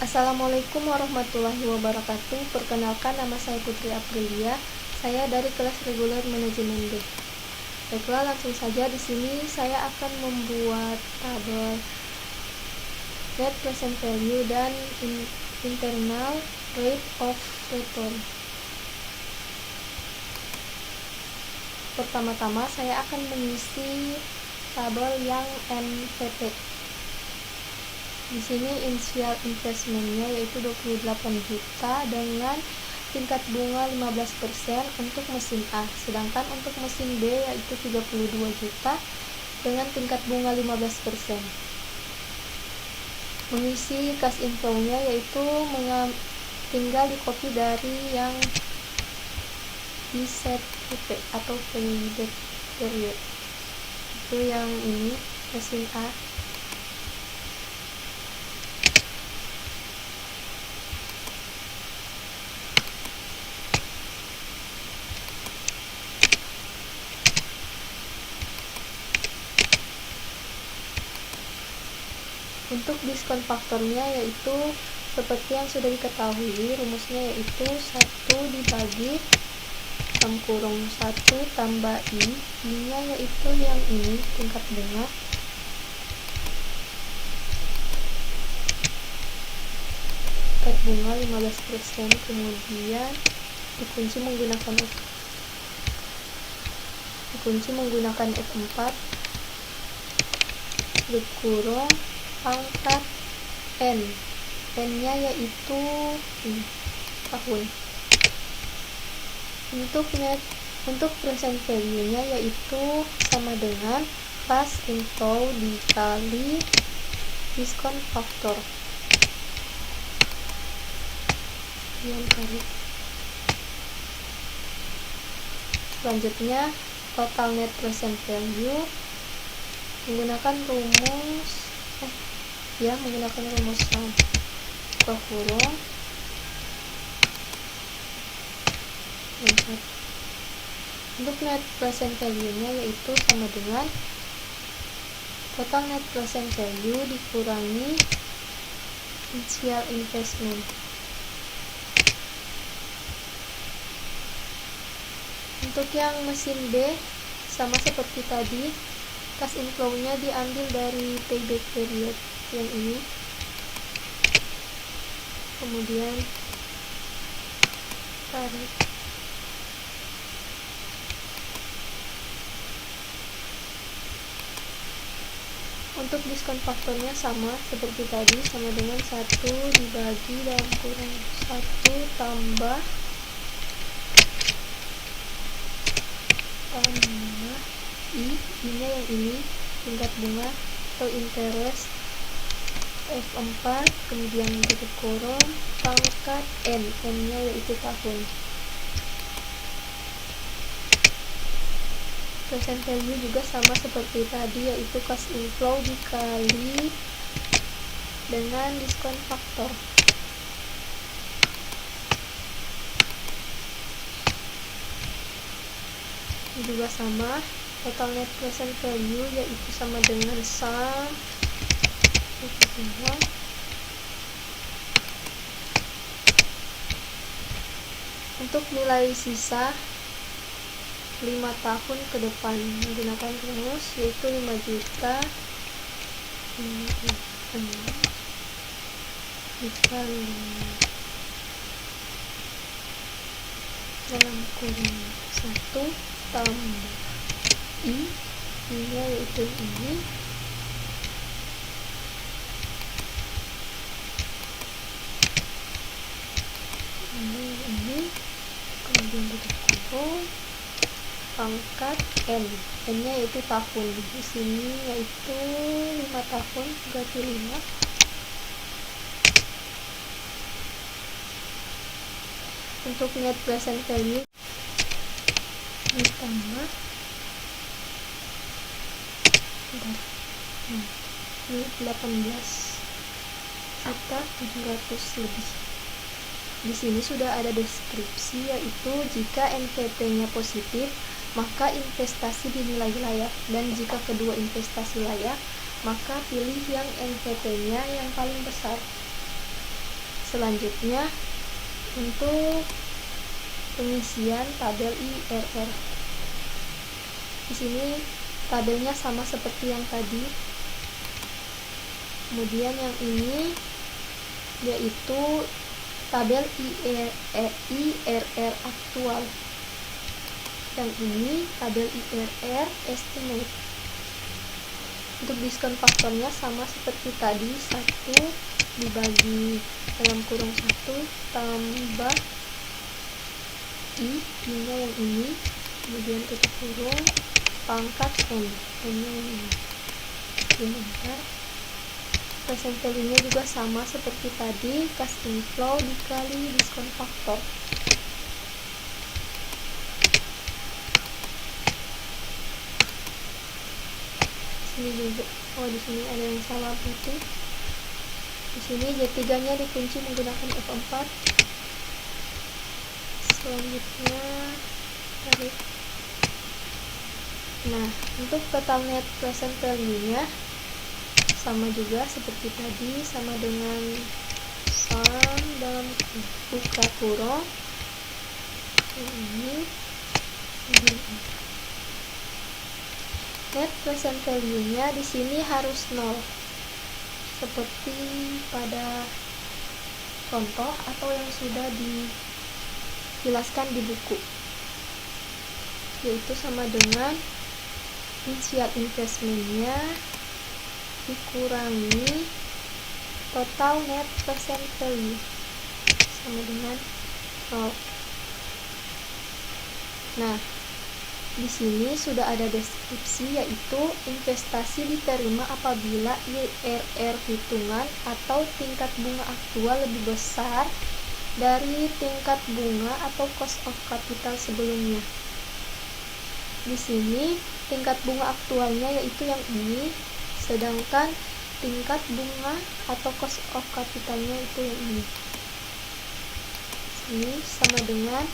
Assalamualaikum warahmatullahi wabarakatuh. Perkenalkan, nama saya Putri Aprilia. Saya dari kelas reguler manajemen B. Baiklah, langsung saja. Di sini saya akan membuat tabel net present value dan internal rate of return. Pertama-tama saya akan mengisi tabel yang NPP. Di sini initial investment-nya yaitu 28 juta dengan tingkat bunga 15% untuk mesin A, sedangkan untuk mesin B yaitu 32 juta dengan tingkat bunga 15%. Mengisi cash inflow-nya yaitu tinggal di copy dari yang di set PP atau payback period. Itu yang ini mesin A. Untuk diskon faktornya yaitu seperti yang sudah diketahui, rumusnya yaitu 1 dibagi 1 tambah I-nya yaitu yang ini tingkat bunga, tingkat bunga 15%, kemudian dikunci menggunakan F4 kurung pangkat N-nya yaitu tahun. Untuk present value-nya yaitu sama dengan cash inflow dikali diskon faktor. Selanjutnya total net present value menggunakan rumus kurung untuk net present value-nya yaitu sama dengan total net present value dikurangi initial investment. Untuk yang mesin B sama seperti tadi, cash inflow-nya diambil dari payback period yang ini, kemudian tarik. Untuk diskon faktornya sama seperti tadi, sama dengan 1 dibagi 1 tambah I-nya yang ini tingkat bunga atau interest F4, kemudian tutup kurung pangkat N-nya yaitu tahun. Present value juga sama seperti tadi, yaitu cash inflow dikali dengan diskon faktor. Ini juga sama, total net present value yaitu sama dengan sum untuk nilai sisa 5 tahun ke depan menggunakan rumus yaitu 5 juta dikali dalam kurung 1 tambah I-nya yaitu ini, kemudian tutup kurung pangkat N-nya yaitu tahun. Di sini yaitu 5 tahun, berarti 5. Untuk net present value ditambah ini 18.700 lebih. Di sini sudah ada deskripsi, yaitu jika NPP-nya positif maka investasi dinilai layak, dan jika kedua investasi layak maka pilih yang NPP-nya yang paling besar. Selanjutnya untuk pengisian tabel IRR. Di sini tabelnya sama seperti yang tadi. Kemudian yang ini yaitu tabel IRR aktual. Yang ini tabel IRR estimate. Untuk diskon faktornya sama seperti tadi, 1 dibagi dalam kurung 1 tambah I-nya yang ini, kemudian tutup kurung pangkat N-nya yang ini. Bentar. Present value-nya juga sama seperti tadi, cash inflow dikali diskon faktor. Sini juga, di sini ada yang salah berarti. Di sini J3-nya dikunci menggunakan F4. Selanjutnya tarik. Nah, untuk total net present value-nya sama juga seperti tadi, sama dengan sum dalam buka kurung ini. Net present value-nya di sini harus 0 seperti pada contoh atau yang sudah dijelaskan di buku, yaitu sama dengan initial investment-nya dikurangi total net present value sama dengan 0. Nah, di sini sudah ada deskripsi, yaitu investasi diterima apabila IRR hitungan atau tingkat bunga aktual lebih besar dari tingkat bunga atau cost of capital sebelumnya. Di sini tingkat bunga aktualnya yaitu yang ini, sedangkan tingkat bunga atau cost of capitalnya itu yang ini. Ini sama dengan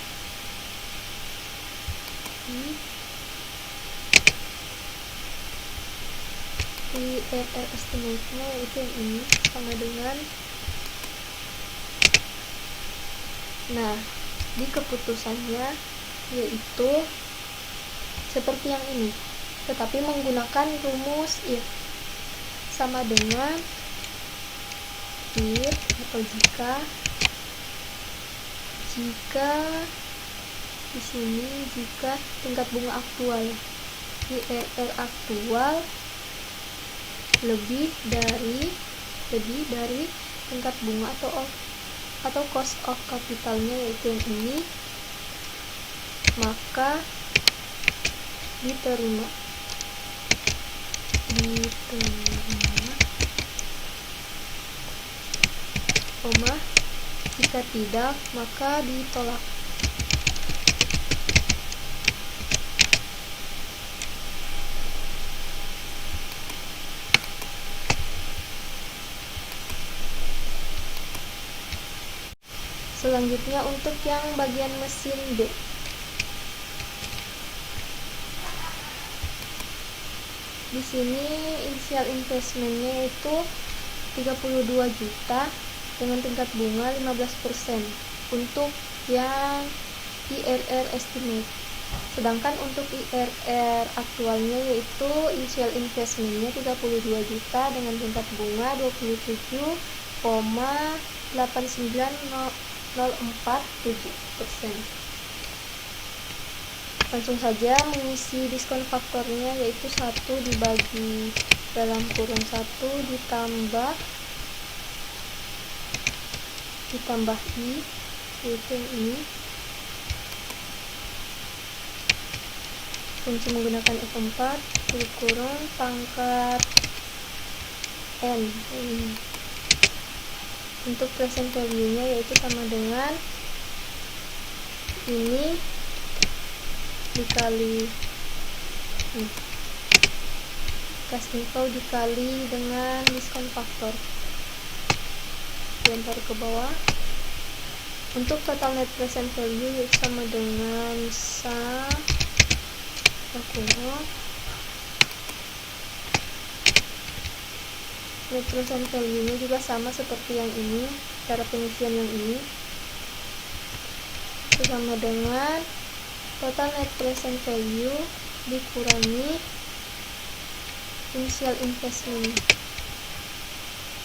IRR estimate-nya yaitu yang ini, sama dengan. Nah, di keputusannya yaitu seperti yang ini, tetapi menggunakan rumus if, sama dengan if atau jika di sini jika tingkat bunga aktual IRR aktual lebih dari tingkat bunga atau cost of capitalnya yaitu yang ini, maka diterima. Jika tidak, maka ditolak. Selanjutnya untuk yang bagian mesin B. Di sini initial investment-nya itu 32 juta dengan tingkat bunga 15% untuk yang IRR estimate. Sedangkan untuk IRR aktualnya yaitu initial investment-nya 32 juta dengan tingkat bunga 27,89047%. Langsung saja mengisi diskon faktornya yaitu 1 dibagi dalam kurung 1 ditambah I yaitu yang ini, kunci menggunakan F4 tutup kurung pangkat N ini. Untuk present value-nya yaitu sama dengan ini dikali cash inflow dikali dengan diskon faktor, lempar ke bawah. Untuk total net present value yaitu sama dengan sum Net present value-nya juga sama seperti yang ini, cara pengisian yang ini. Itu sama dengan total net present value dikurangi initial investment,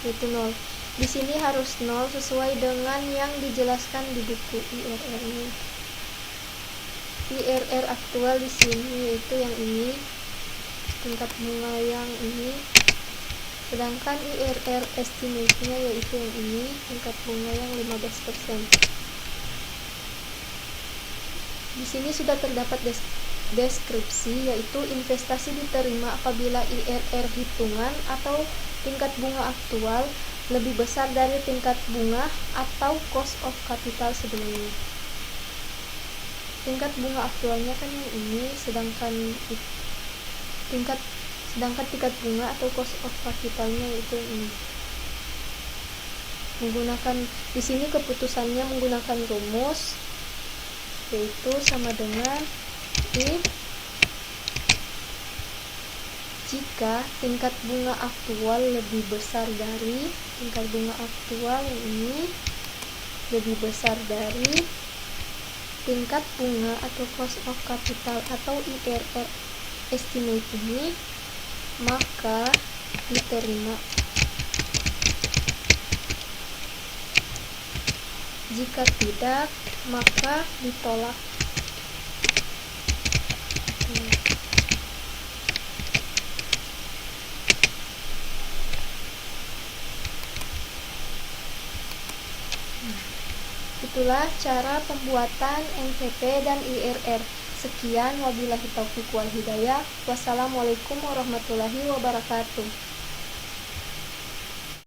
yaitu 0. Di sini harus 0 sesuai dengan yang dijelaskan di buku IRR-nya. IRR aktual di sini yaitu yang ini, tingkat bunga yang ini, sedangkan IRR estimate-nya yaitu yang ini, tingkat bunga yang 15%. Di sini sudah terdapat deskripsi, yaitu investasi diterima apabila IRR hitungan atau tingkat bunga aktual lebih besar dari tingkat bunga atau cost of capital sebelumnya. Tingkat bunga aktualnya kan yang ini, sedangkan tingkat bunga atau cost of capitalnya itu ini. Menggunakan di sini keputusannya menggunakan rumus, yaitu sama dengan if jika tingkat bunga aktual lebih besar dari tingkat bunga aktual yang ini lebih besar dari tingkat bunga atau cost of capital atau IRR estimate ini, maka diterima. Jika tidak, maka ditolak. Itulah cara pembuatan NPP dan IRR. Sekian, wabillahi taufiq wal hidayah. Wassalamualaikum warahmatullahi wabarakatuh.